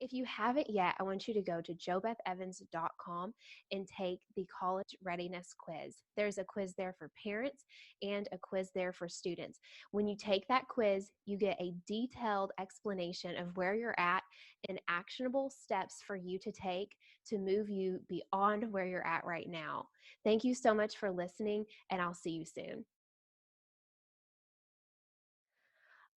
If you haven't yet, I want you to go to jobethevans.com and take the college readiness quiz. There's a quiz there for parents and a quiz there for students. When you take that quiz, you get a detailed explanation of where you're at and actionable steps for you to take to move you beyond where you're at right now. Thank you so much for listening, and I'll see you soon.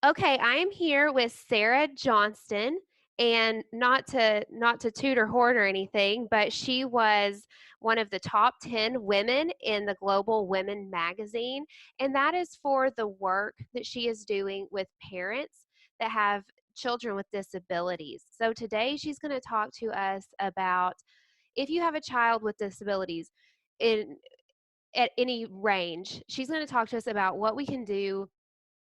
Okay, I am here with Sera Johnston, and not to toot her horn or anything, but she was one of the top 10 women in the Global Women magazine, and that is for the work that she is doing with parents that have children with disabilities. So today she's going to talk to us about if you have a child with disabilities in at any range. She's going to talk to us about what we can do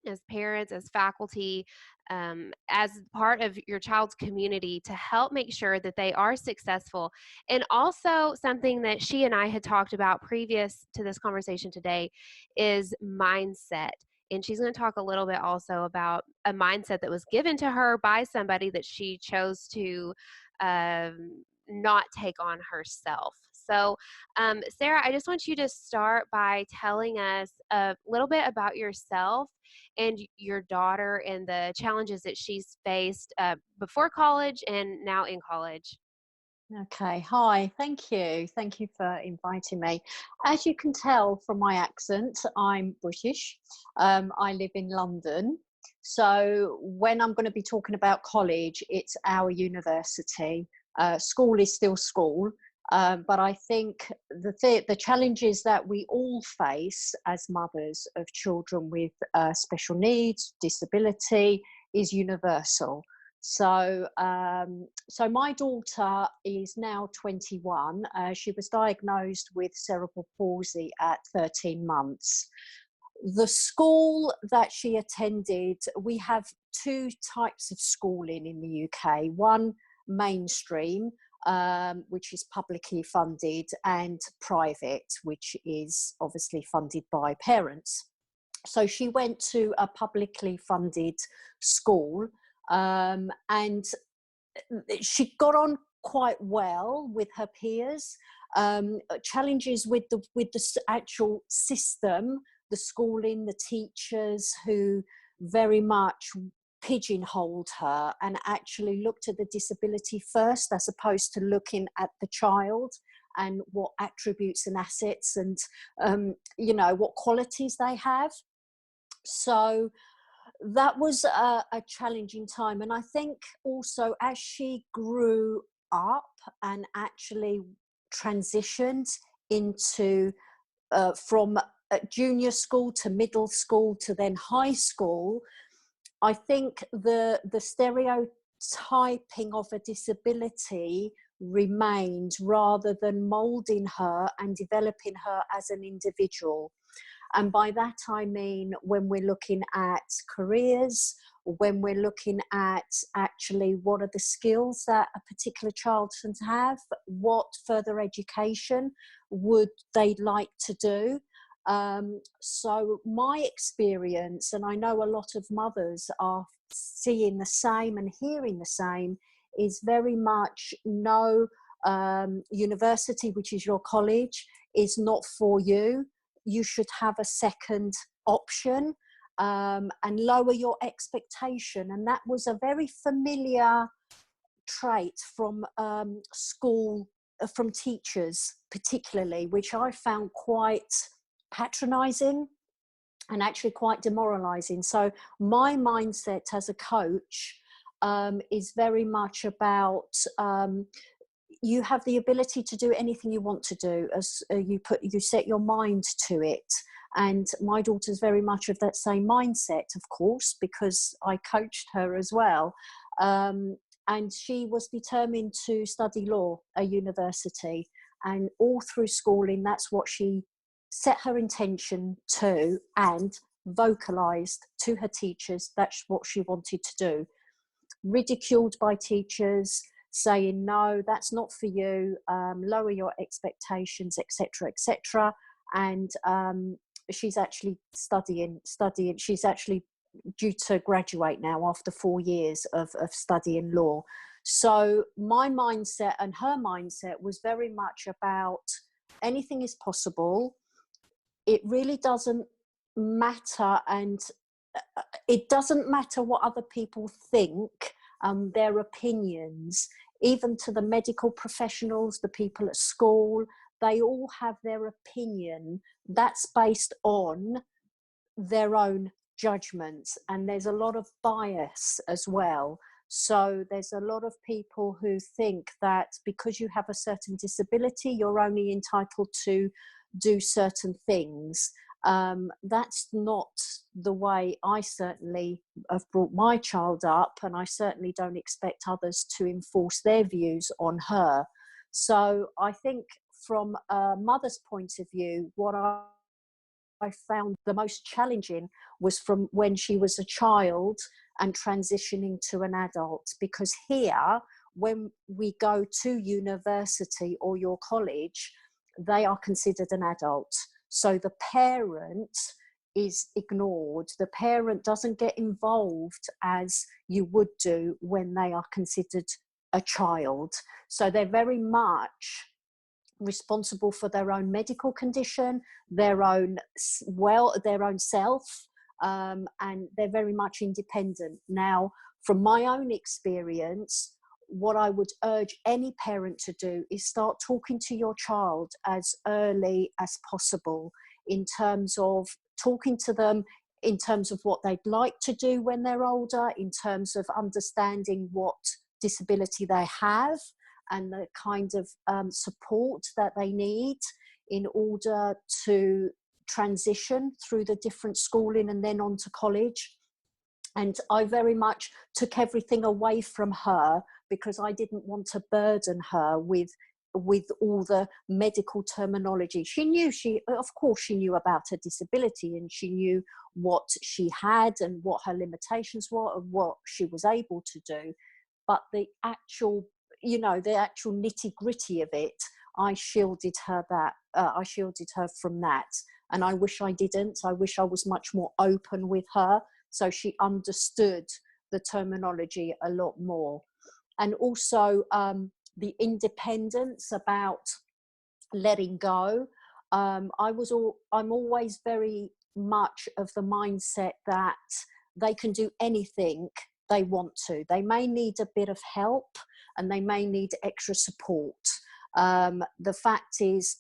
as parents, as faculty, as part of your child's community to help make sure that they are successful. And also, something that she and I had talked about previous to this conversation today is mindset. And she's going to talk a little bit also about a mindset that was given to her by somebody that she chose to not take on herself. So, Sera, I just want you to start by telling us a little bit about yourself and your daughter and the challenges that she's faced before college and now in college. Okay, hi, thank you. Thank you for inviting me. As you can tell from my accent, I'm British. I live in London. So when I'm going to be talking about college, it's our university. School is still school. But I think the challenges that we all face as mothers of children with special needs, disability, is universal. So my daughter is now 21. She was diagnosed with cerebral palsy at 13 months. The school that she attended, we have two types of schooling in the UK. One, mainstream, which is publicly funded, and private, which is obviously funded by parents. So she went to a publicly funded school, and she got on quite well with her peers. Challenges with the actual system, the schooling, the teachers who very much pigeonholed her and actually looked at the disability first as opposed to looking at the child and what attributes and assets and what qualities they have. So that was a challenging time. And I think also as she grew up and actually transitioned into from junior school to middle school to then high school, I think the stereotyping of a disability remained rather than moulding her and developing her as an individual. And by that I mean when we're looking at careers, when we're looking at actually what are the skills that a particular child should have, what further education would they like to do. So my experience, and I know a lot of mothers are seeing the same and hearing the same, is very much no, university, which is your college, is not for you. You should have a second option, and lower your expectation. And that was a very familiar trait from school, from teachers particularly, which I found quite patronizing and actually quite demoralizing. So my mindset as a coach is very much about you have the ability to do anything you want to do as you set your mind to it. And my daughter's very much of that same mindset, of course, because I coached her as well. And she was determined to study law at university, and all through schooling, that's what she set her intention to and vocalized to her teachers. That's what she wanted to do. Ridiculed by teachers, saying, no, that's not for you, lower your expectations, etc., etc. And she's actually studying. She's actually due to graduate now after 4 years of studying law. So my mindset and her mindset was very much about anything is possible. It really doesn't matter, and it doesn't matter what other people think, their opinions, even to the medical professionals, the people at school, they all have their opinion that's based on their own judgments, and there's a lot of bias as well. So there's a lot of people who think that because you have a certain disability, you're only entitled to do certain things. That's not the way I certainly have brought my child up, and I certainly don't expect others to enforce their views on her. So I think from a mother's point of view, what I found the most challenging was from when she was a child and transitioning to an adult. Because here, when we go to university or your college, they are considered an adult. So the parent is ignored. The parent doesn't get involved as you would do when they are considered a child. So they're very much responsible for their own medical condition, their own their own self, and they're very much independent. Now, from my own experience, what I would urge any parent to do is start talking to your child as early as possible, in terms of talking to them in terms of what they'd like to do when they're older, in terms of understanding what disability they have and the kind of support that they need in order to transition through the different schooling and then on to college. And I very much took everything away from her because I didn't want to burden her with all the medical terminology. Of course she knew about her disability, and she knew what she had and what her limitations were and what she was able to do. But the actual nitty gritty of it, I shielded her from that. And I wish I didn't. I wish I was much more open with her, so she understood the terminology a lot more. And also the independence about letting go. I'm always very much of the mindset that they can do anything they want to. They may need a bit of help and they may need extra support. The fact is,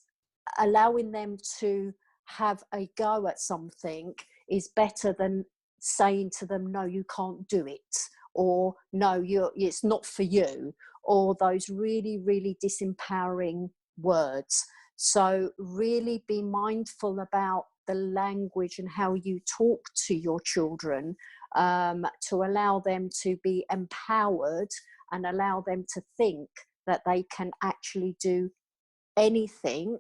allowing them to have a go at something is better than saying to them, no, you can't do it, or no, it's not for you, or those really, really disempowering words. So really be mindful about the language and how you talk to your children, to allow them to be empowered and allow them to think that they can actually do anything,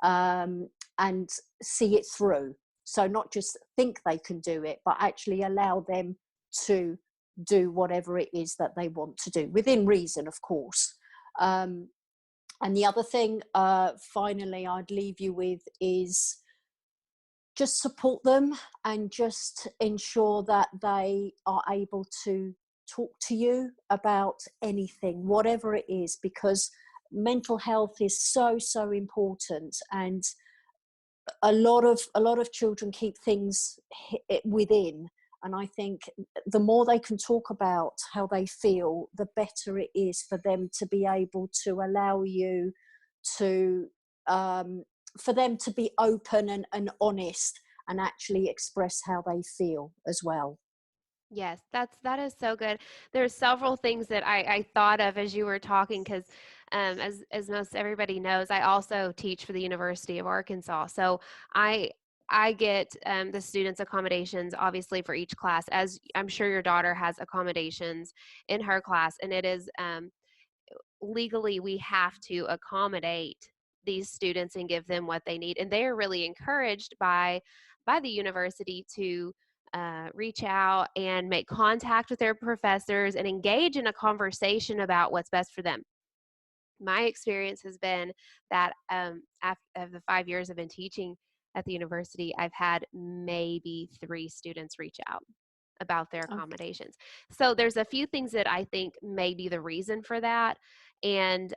and see it through. So not just think they can do it, but actually allow them to do whatever it is that they want to do, within reason, of course. And the other thing, finally, I'd leave you with is just support them and just ensure that they are able to talk to you about anything, whatever it is, because mental health is so important. And a lot of children keep things within, and I think the more they can talk about how they feel, the better it is for them to be able to allow you to for them to be open and honest and actually express how they feel as well. Yes, that is so good. There's several things that I thought of as you were talking, because as most everybody knows, I also teach for the University of Arkansas. So I get the students accommodations obviously for each class, as I'm sure your daughter has accommodations in her class, and it is legally we have to accommodate these students and give them what they need, and they are really encouraged by the university to reach out and make contact with their professors and engage in a conversation about what's best for them. My experience has been that after the 5 years I've been teaching at the university, I've had maybe 3 students reach out. about their Okay. accommodations. So there's a few things that I think may be the reason for that. And,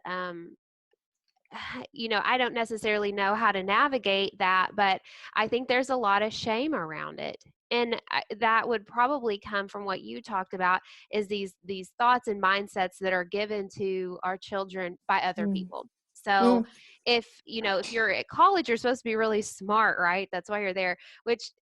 I don't necessarily know how to navigate that, but I think there's a lot of shame around it. And that would probably come from what you talked about, is these thoughts and mindsets that are given to our children by other Mm. people. So Mm. if you're at college, you're supposed to be really smart, right? That's why you're there, which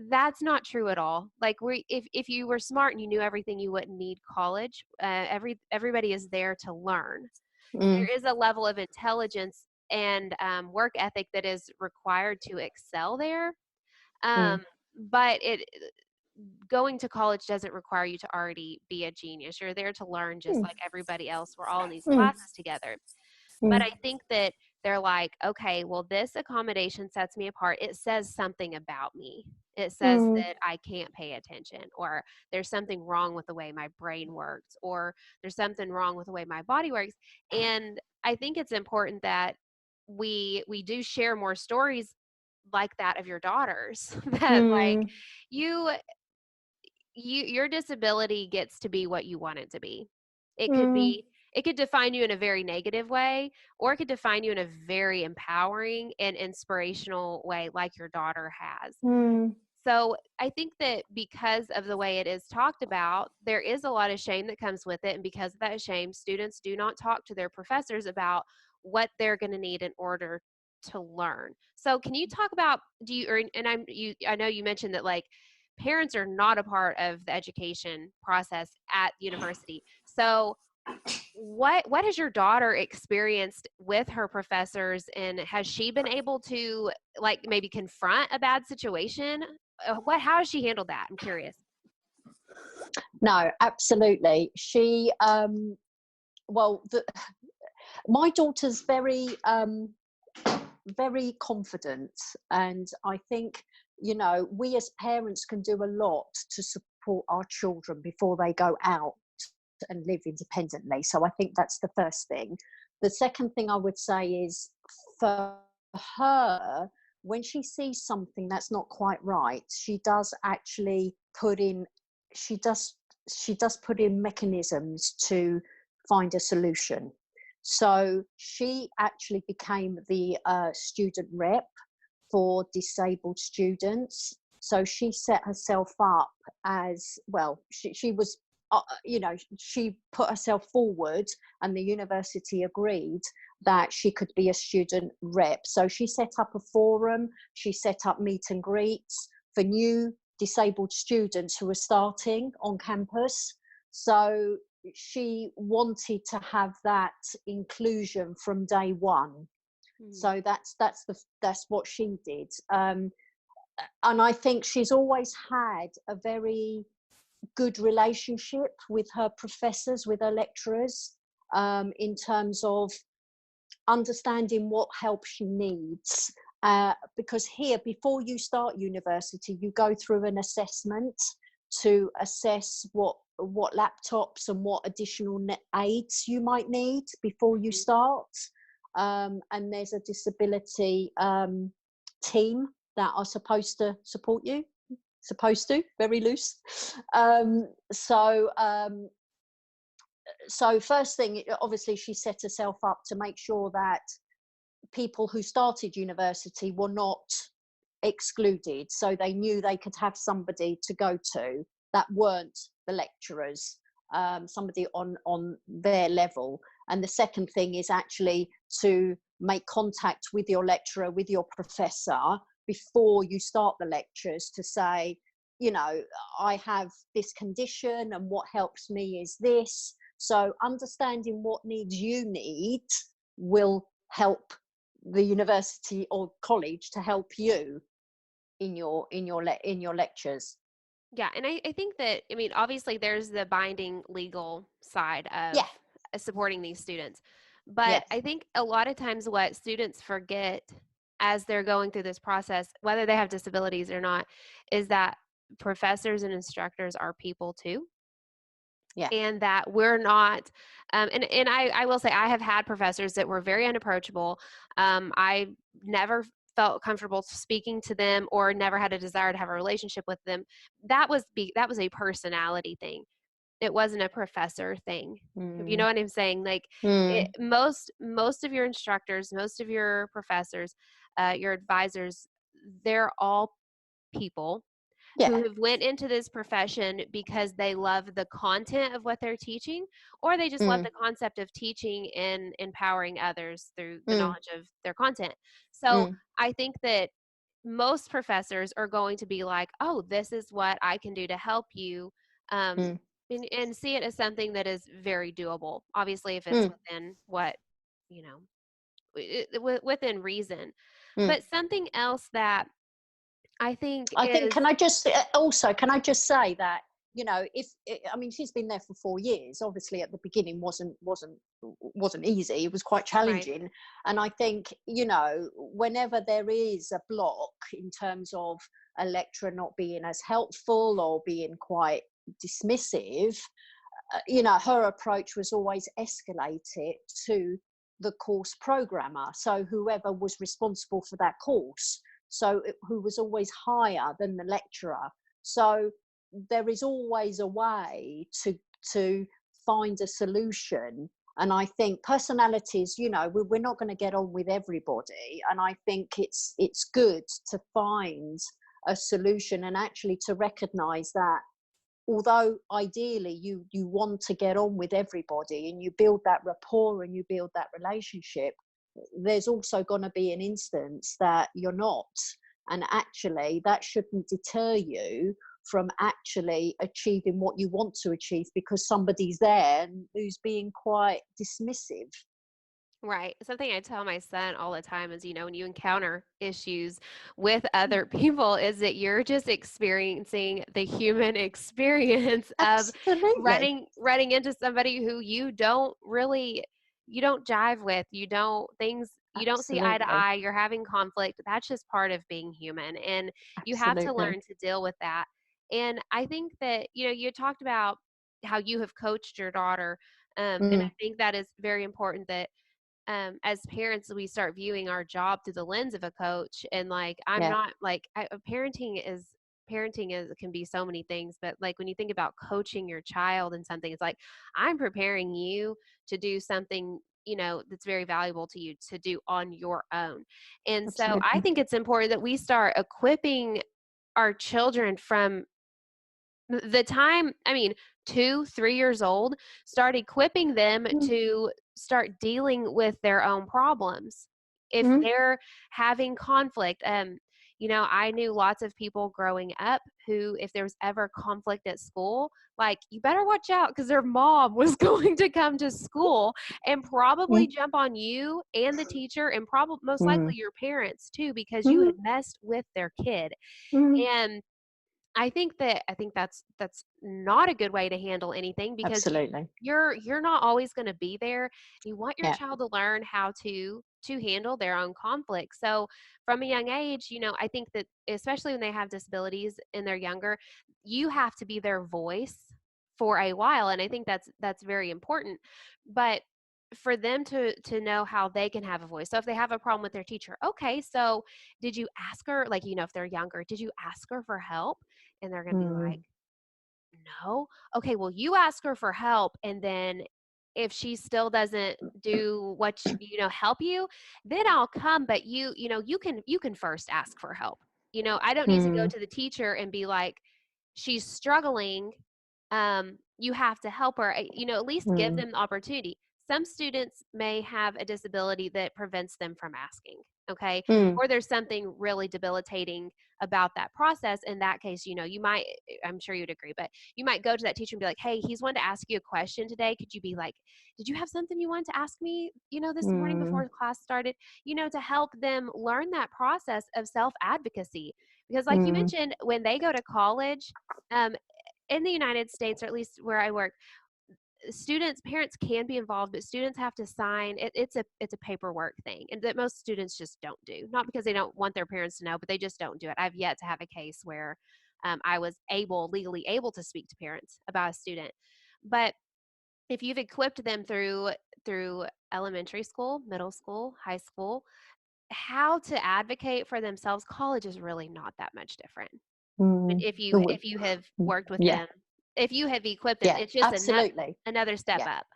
that's not true at all. Like, if you were smart and you knew everything, you wouldn't need college. Everybody is there to learn. There Mm. is a level of intelligence and work ethic that is required to excel there. Mm. But going to college doesn't require you to already be a genius. You're there to learn just Mm. like everybody else. We're all in these Mm. classes together. But Mm. I think that they're like, okay, well, this accommodation sets me apart. It says something about me. It says Mm. that I can't pay attention, or there's something wrong with the way my brain works, or there's something wrong with the way my body works. And I think it's important that we do share more stories like that of your daughters that like Mm. you your disability gets to be what you want it to be. It could Mm. be it could define you in a very negative way, or it could define you in a very empowering and inspirational way like your daughter has. Mm. So I think that because of the way it is talked about, there is a lot of shame that comes with it. And because of that shame, students do not talk to their professors about what they're going to need in order to learn. So can you talk about, do you, or, and I know you mentioned that like parents are not a part of the education process at university. So what has your daughter experienced with her professors, and has she been able to like maybe confront a bad situation? How has she handled that? I'm curious. No, absolutely. Well, my daughter's very confident, and I think, we as parents can do a lot to support our children before they go out and live independently. So I think that's the first thing. The second thing I would say is, for her, when she sees something that's not quite right, she does actually put in she does she does put in mechanisms to find a solution. So she actually became the student rep for disabled students. So she set herself up as well. She was, she put herself forward, and the university agreed that she could be a student rep. So she set up a forum, she set up meet and greets for new disabled students who were starting on campus. So she wanted to have that inclusion from day one. Hmm. So that's what she did. And I think she's always had a very good relationship with her professors, with her lecturers, in terms of understanding what help she needs. Because here, before you start university, you go through an assessment to assess what laptops and what additional aids you might need before you Mhm. start. And there's a disability team that are supposed to support you. Supposed to, very loose. Um, so um, so first thing, obviously, she set herself up to make sure that people who started university were not excluded, so they knew they could have somebody to go to that weren't the lecturers, somebody on their level. And the second thing is actually to make contact with your lecturer, with your professor, before you start the lectures, to say, I have this condition and what helps me is this. So understanding what needs you need will help the university or college to help you in your lectures. Yeah, and I think that, I mean, obviously there's the binding legal side of Yeah. supporting these students. But Yes. I think a lot of times what students forget as they're going through this process, whether they have disabilities or not, is that professors and instructors are people too. Yeah. And that we're not, and I will say I have had professors that were very unapproachable. I never felt comfortable speaking to them or never had a desire to have a relationship with them. That was a personality thing. It wasn't a professor thing. If you know mm, what I'm saying, like mm. most of your instructors, most of your professors, your advisors, they're all people Yeah. who have went into this profession because they love the content of what they're teaching, or they just love Mm, the concept of teaching and empowering others through the mm, knowledge of their content. So mm, I think that most professors are going to be like, oh, this is what I can do to help you, um, mm, and see it as something that is very doable. Obviously, if it's mm, within what, you know, within reason. mm. But something else that I think I think, is can I just also, can I just say that, if I mean, she's been there for 4 years. Obviously, at the beginning wasn't easy. It was quite right. challenging, and I think, whenever there is a block in terms of a lecturer not being as helpful or being quite dismissive, her approach was always escalate it to the course programmer. So whoever was responsible for that course, who was always higher than the lecturer. So there is always a way to find a solution. And I think personalities, we're not going to get on with everybody. And I think it's good to find a solution and actually to recognize that although ideally you want to get on with everybody and you build that rapport and you build that relationship, there's also going to be an instance that you're not, and actually that shouldn't deter you from actually achieving what you want to achieve because somebody's there who's being quite dismissive. Right. Something I tell my son all the time is, when you encounter issues with other Mm, people, is that you're just experiencing the human experience of absolutely. running into somebody who you don't jive with, you don't see eye to Absolutely. eye, you're having conflict. That's just part of being human, and you have to Absolutely. learn to deal with that. And I think that, you talked about how you have coached your daughter, and I Mm, think that is very important that as parents, we start viewing our job through the lens of a coach. And like, I'm yeah. not like, parenting is can be so many things, but like when you think about coaching your child in something, it's like I'm preparing you to do something, that's very valuable to you to do on your own. And so I Absolutely. think it's important that we start equipping our children from the time, I mean, 2, 3 years old, start equipping them Mm, to start dealing with their own problems. If mm, they're having conflict, I knew lots of people growing up who, if there was ever conflict at school, like, you better watch out because their mom was going to come to school and probably mm, jump on you and the teacher and probably most mm, likely your parents too because you mm, had messed with their kid. mm. And I think that's not a good way to handle anything because Absolutely. you're not always going to be there. You want your Yeah. child to learn how to handle their own conflict. So from a young age, I think that especially when they have disabilities and they're younger, you have to be their voice for a while, and I think that's very important. But for them to know how they can have a voice. So if they have a problem with their teacher, okay, so did you ask her, like, if they're younger, did you ask her for help? And they're going to be like, Mm, no. Okay, well, you ask her for help, and then if she still doesn't do what help you, then I'll come. But you can first ask for help. I don't need to go mm, to the teacher and be like, she's struggling. You have to help her. At least give mm, them the opportunity. Some students may have a disability that prevents them from asking. Okay, mm, or there's something really debilitating about that process. In that case, you might, I'm sure you'd agree, but you might go to that teacher and be like, hey, he's wanted to ask you a question today. Could you be like, did you have something you wanted to ask me, this morning mm, before class started? To help them learn that process of self advocacy. Because, like you mm, mentioned, when they go to college, um, in the United States, or at least where I work, parents can be involved, but students have to sign it. It's a paperwork thing, and that most students just don't do. Not because they don't want their parents to know, but they just don't do it. I've yet to have a case where I was legally able to speak to parents about a student. But if you've equipped them through elementary school, middle school, high school, how to advocate for themselves, college is really not that much different. I mean, Mm. The if you have worked with Yeah, them, if you have equipped them, yeah, it's just absolutely. another step Yeah. up.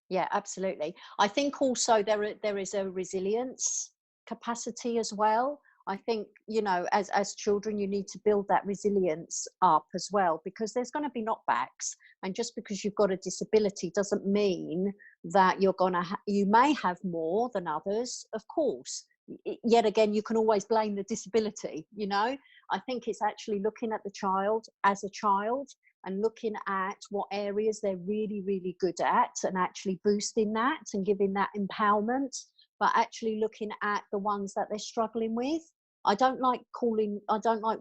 Yeah, absolutely. I think also there is a resilience capacity as well. I think, you know, as children, you need to build that resilience up as well, because there's going to be knockbacks, and just because you've got a disability doesn't mean that you may have more than others, of course. Yet again, you can always blame the disability. You know, I think it's actually looking at the child as a child and looking at what areas they're really, really good at, and actually boosting that and giving that empowerment, but actually looking at the ones that they're struggling with. I don't like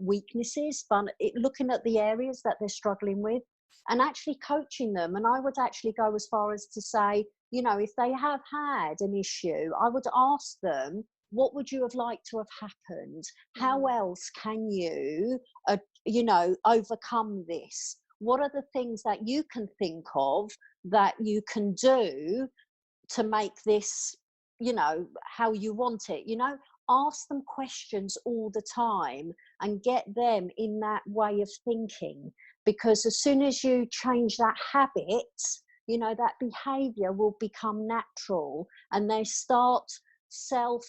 weaknesses, but looking at the areas that they're struggling with and actually coaching them. And I would actually go as far as to say, you know, if they have had an issue, I would ask them, what would you have liked to have happened? How Mhm. else can you, you know, overcome this? What are the things that you can think of that you can do to make this, you know, how you want it? You know, ask them questions all the time and get them in that way of thinking, because as soon as you change that habit, you know, that behavior will become natural, and they start self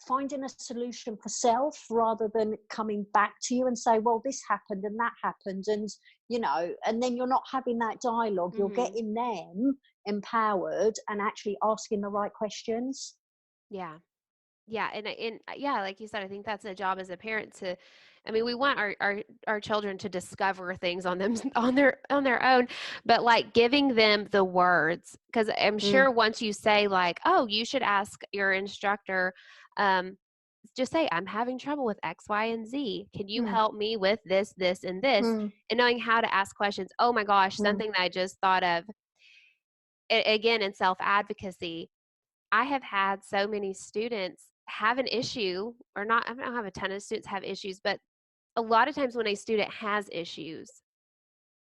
finding a solution for self rather than coming back to you and say, well, this happened and that happened, and you know, and then you're not having that dialogue. You're Mhm. getting them empowered and actually asking the right questions. Yeah. Yeah, yeah, like you said, I think that's a job as a parent to, I mean, we want our children to discover things on them on their own, but like giving them the words, because I'm Mm, sure once you say like, oh, you should ask your instructor, um, just say, I'm having trouble with X, Y, and Z. Can you mm, help me with this, this, and this? mm, And knowing how to ask questions. Oh my gosh, mm, something that I just thought of again in self advocacy. I have had so many students have an issue, or not, I don't have a ton of students have issues, but a lot of times when a student has issues,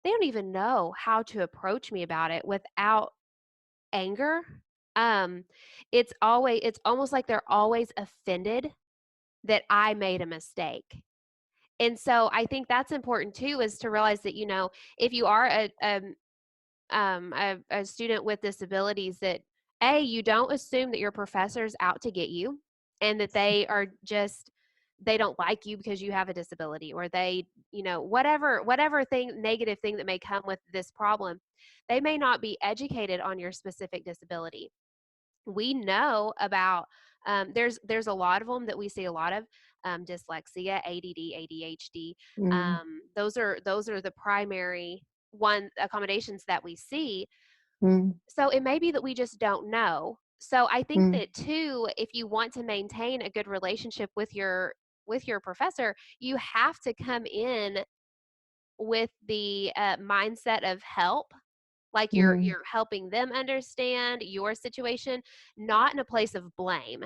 they don't even know how to approach me about it without anger. Um, it's almost like they're always offended that I made a mistake. And so I think that's important too, is to realize that, if you are a student with disabilities, that you don't assume that your professor's out to get you, and that they don't like you because you have a disability, or they, whatever thing, negative thing that may come with this problem. They may not be educated on your specific disability. We know about, there's a lot of them that we see a lot of, dyslexia, ADD, ADHD. mm, Those are the primary one accommodations that we see. mm, So it may be that we just don't know. So I think mm, that too, if you want to maintain a good relationship with your professor, you have to come in with the mindset of help, like mm, you're helping them understand your situation, not in a place of blame.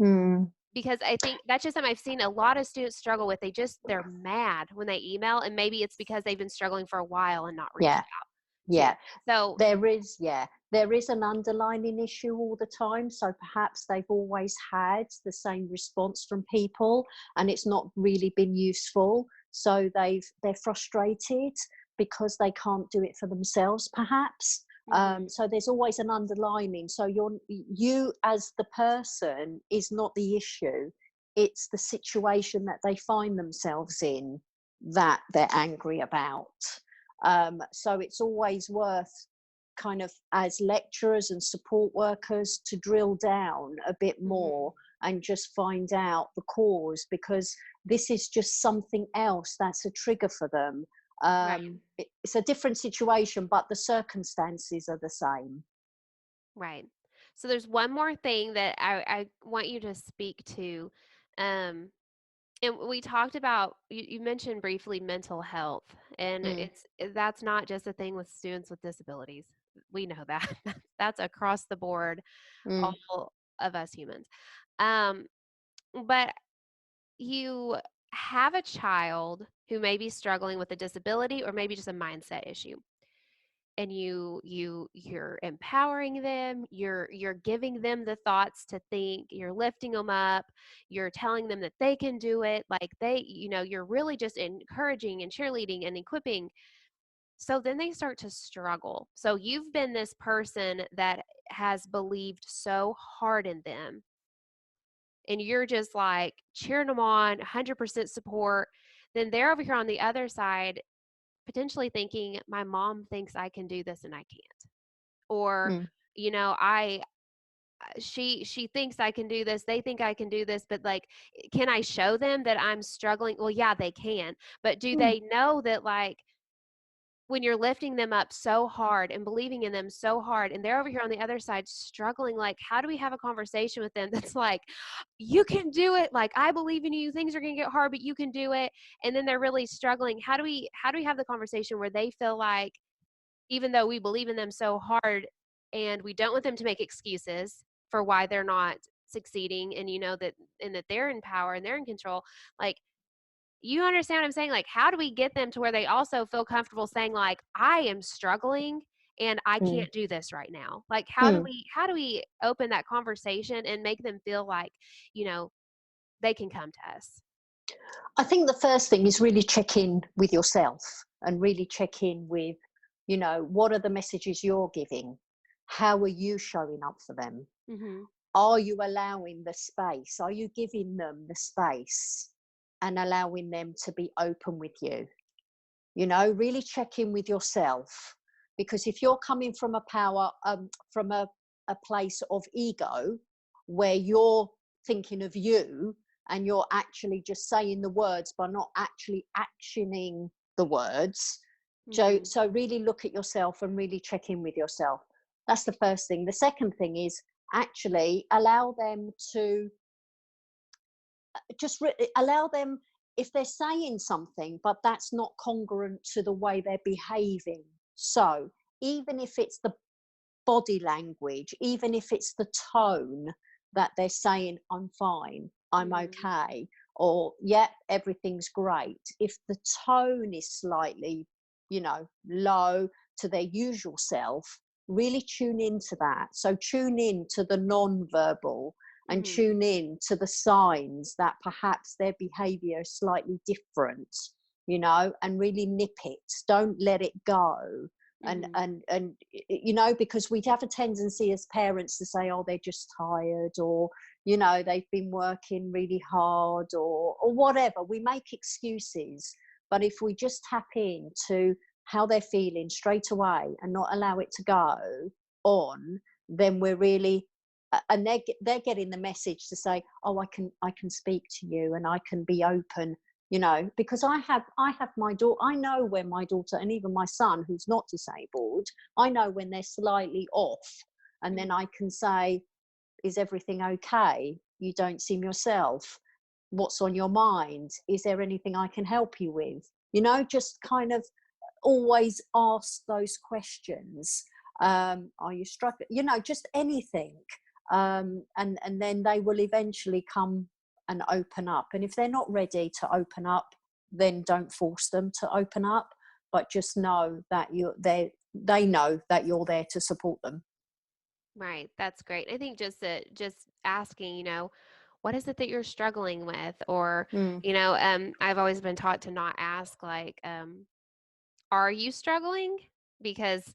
mm. Because I think that's just something I've seen a lot of students struggle with. They're mad when they email, and maybe it's because they've been struggling for a while and not reached Yeah, out to. yeah. So, There is an underlying issue all the time. So perhaps they've always had the same response from people and it's not really been useful. So they're frustrated because they can't do it for themselves, perhaps. mhm, So there's always an underlining. So you as the person is not the issue. It's the situation that they find themselves in that they're angry about. So it's always worth, kind of as lecturers and support workers, to drill down a bit mhm, more and just find out the cause, because this is just something else that's a trigger for them. right, It's a different situation, but the circumstances are the same. right. So there's one more thing that I want you to speak to. Um, and we talked about, you mentioned briefly mental health, and Mm, that's not just a thing with students with disabilities. We know that. That's across the board, mm, all of us humans. Um, but you have a child who may be struggling with a disability or maybe just a mindset issue. and you're empowering them, you're giving them the thoughts to think, you're lifting them up, you're telling them that they can do it, like they, you're really just encouraging and cheerleading and equipping. So then they start to struggle. So you've been this person that has believed so hard in them, and you're just like cheering them on, 100% support. Then they're over here on the other side, potentially thinking, my mom thinks I can do this and I can't. Or, mm, I she thinks I can do this, they think I can do this, but like, can I show them that I'm struggling? Well, yeah, they can. But do mm, they know that, like, when you're lifting them up so hard and believing in them so hard, and they're over here on the other side struggling, like, how do we have a conversation with them that's like, you can do it, like, I believe in you, things are going to get hard but you can do it, and then they're really struggling. How do we have the conversation where they feel like, even though we believe in them so hard, and we don't want them to make excuses for why they're not succeeding, and that they're in power and they're in control, like, you understand what I'm saying? Like, how do we get them to where they also feel comfortable saying, like, I am struggling and I mm, can't do this right now? Like, how do mm. we open that conversation and make them feel like, you know, they can come to us? I think the first thing is really check in with yourself and really check in with, what are the messages you're giving? How are you showing up for them? Mhm. Are you allowing the space? Are you giving them the space and allowing them to be open with you? Really check in with yourself, because if you're coming from from a place of ego where you're thinking of you and you're actually just saying the words but not actually actioning the words. so Mhm. so really look at yourself and really check in with yourself. That's the first thing. The second thing is actually allow them to allow them, if they're saying something but that's not congruent to the way they're behaving. So even if it's the body language, even if it's the tone that they're saying, I'm fine, I'm Mhm. okay, or yep, everything's great, if the tone is slightly, low to their usual self, really tune into that. So tune in to the non-verbal and Mhm. tune in to the signs that perhaps their behavior is slightly different, and really nip it. Don't let it go. and Mhm. and and because we have a tendency as parents to say, oh, they're just tired, or they've been working really hard, or whatever. We make excuses. But if we just tap into how they're feeling straight away and not allow it to go on, then we're really and they're getting the message to say, oh, I can speak to you and I can be open, because I have my daughter. I know when my daughter, and even my son who's not disabled, I know when they're slightly off, and then I can say, is everything okay? You don't seem yourself. What's on your mind? Is there anything I can help you with? Just kind of always ask those questions. Are you struggling? Just anything. And then they will eventually come and open up. And if they're not ready to open up, then don't force them to open up, but just know that they know that you're there to support them. Right. That's great. I think just asking, what is it that you're struggling with? Or, Mm, I've always been taught to not ask, like, are you struggling? Because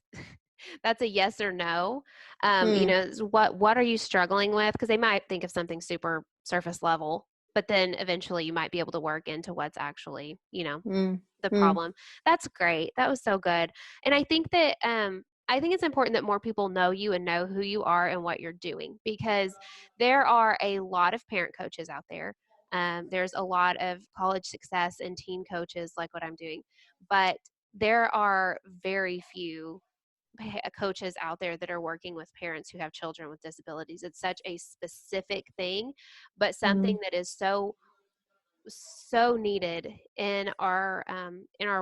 that's a yes or no. mm, What are you struggling with? Because they might think of something super surface level, but then eventually you might be able to work into what's actually, mm, the mm, problem. That's great. That was so good. And I think it's important that more people know you and know who you are and what you're doing, because there are a lot of parent coaches out there. There's a lot of college success and teen coaches like what I'm doing, but there are very few coaches out there that are working with parents who have children with disabilities. It's such a specific thing, but something mm, that is so needed in our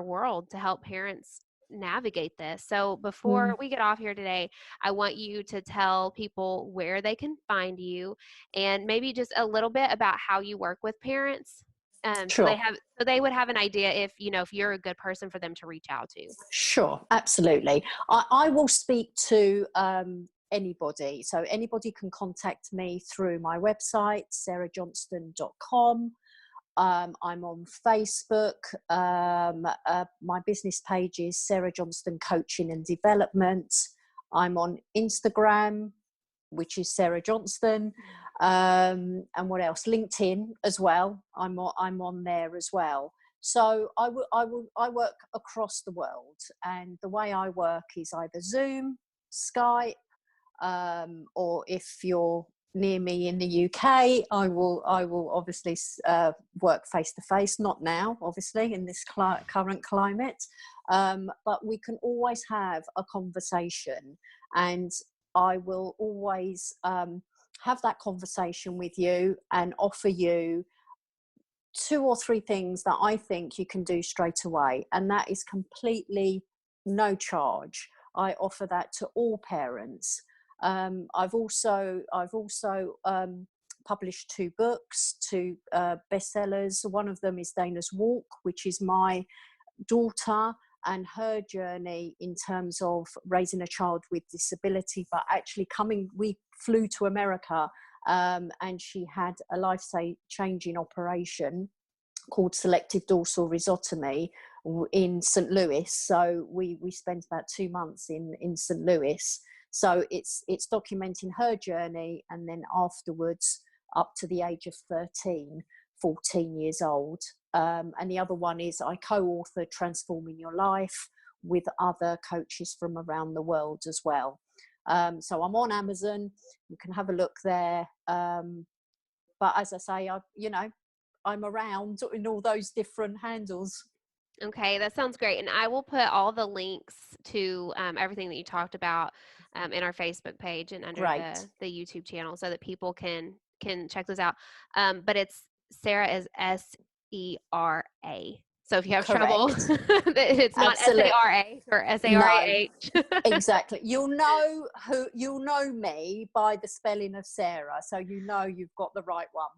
world to help parents navigate this. So before mm. we get off here today, I want you to tell people where they can find you, and maybe just a little bit about how you work with parents. Sure. So they would have an idea if, if you're a good person for them to reach out to. Sure, absolutely. I will speak to anybody. So anybody can contact me through my website, serajohnston.com. I'm on Facebook. My business page is Sera Johnston Coaching and Development. I'm on Instagram, which is Sera Johnston. And what else? LinkedIn as well. I'm on there as well. So I work across the world, and the way I work is either Zoom, Skype, or if you're near me in the UK, I will obviously work face to face. Not now, obviously, in this current climate, but we can always have a conversation, and I will always have that conversation with you and offer you 2 or 3 things that I think you can do straight away, and that is completely no charge. I offer that to all parents. I've also published 2 books, 2 bestsellers. One of them is Dana's Walk, which is my daughter and her journey in terms of raising a child with disability, but actually we flew to America, and she had a life-changing operation called selective dorsal rhizotomy in St. Louis. So we spent about 2 months in St. Louis. So it's documenting her journey, and then afterwards up to the age of 13, 14 years old. And the other one is I co-authored Transforming Your Life with other coaches from around the world as well. So I'm on Amazon. You can have a look there. But as I say, I'm around in all those different handles. Okay, that sounds great. And I will put all the links to everything that you talked about in our Facebook page and under Great. the YouTube channel so that people can check this out. But it's Sera is Sera. So if you have trouble, Correct. it's not Absolute. Sara or No, Sarah. exactly. You'll know me by the spelling of Sarah, so you've got the right one.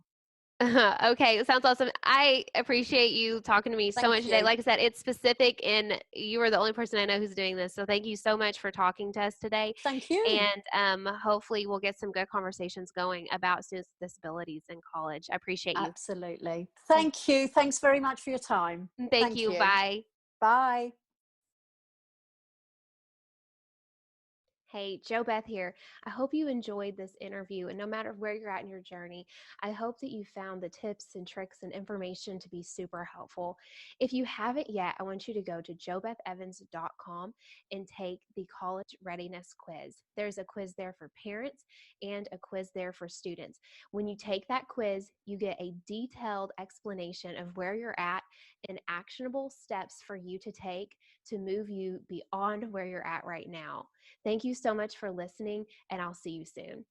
Okay, sounds awesome. I appreciate you talking to me so much Thank today. you. Like I said, it's specific, and you are the only person I know who's doing this. So thank you so much for talking to us today. Thank you. And hopefully, we'll get some good conversations going about students with disabilities in college. I appreciate you. Absolutely. Thank you. Thanks very much for your time. Thank Thank you. you. Bye. Bye. Hey, Joe Beth here. I hope you enjoyed this interview, and no matter where you're at in your journey, I hope that you found the tips and tricks and information to be super helpful. If you haven't yet, I want you to go to joebethevans.com and take the college readiness quiz. There's a quiz there for parents and a quiz there for students. When you take that quiz, you get a detailed explanation of where you're at and actionable steps for you to take to move you beyond where you're at right now. Thank you so much for listening, and I'll see you soon.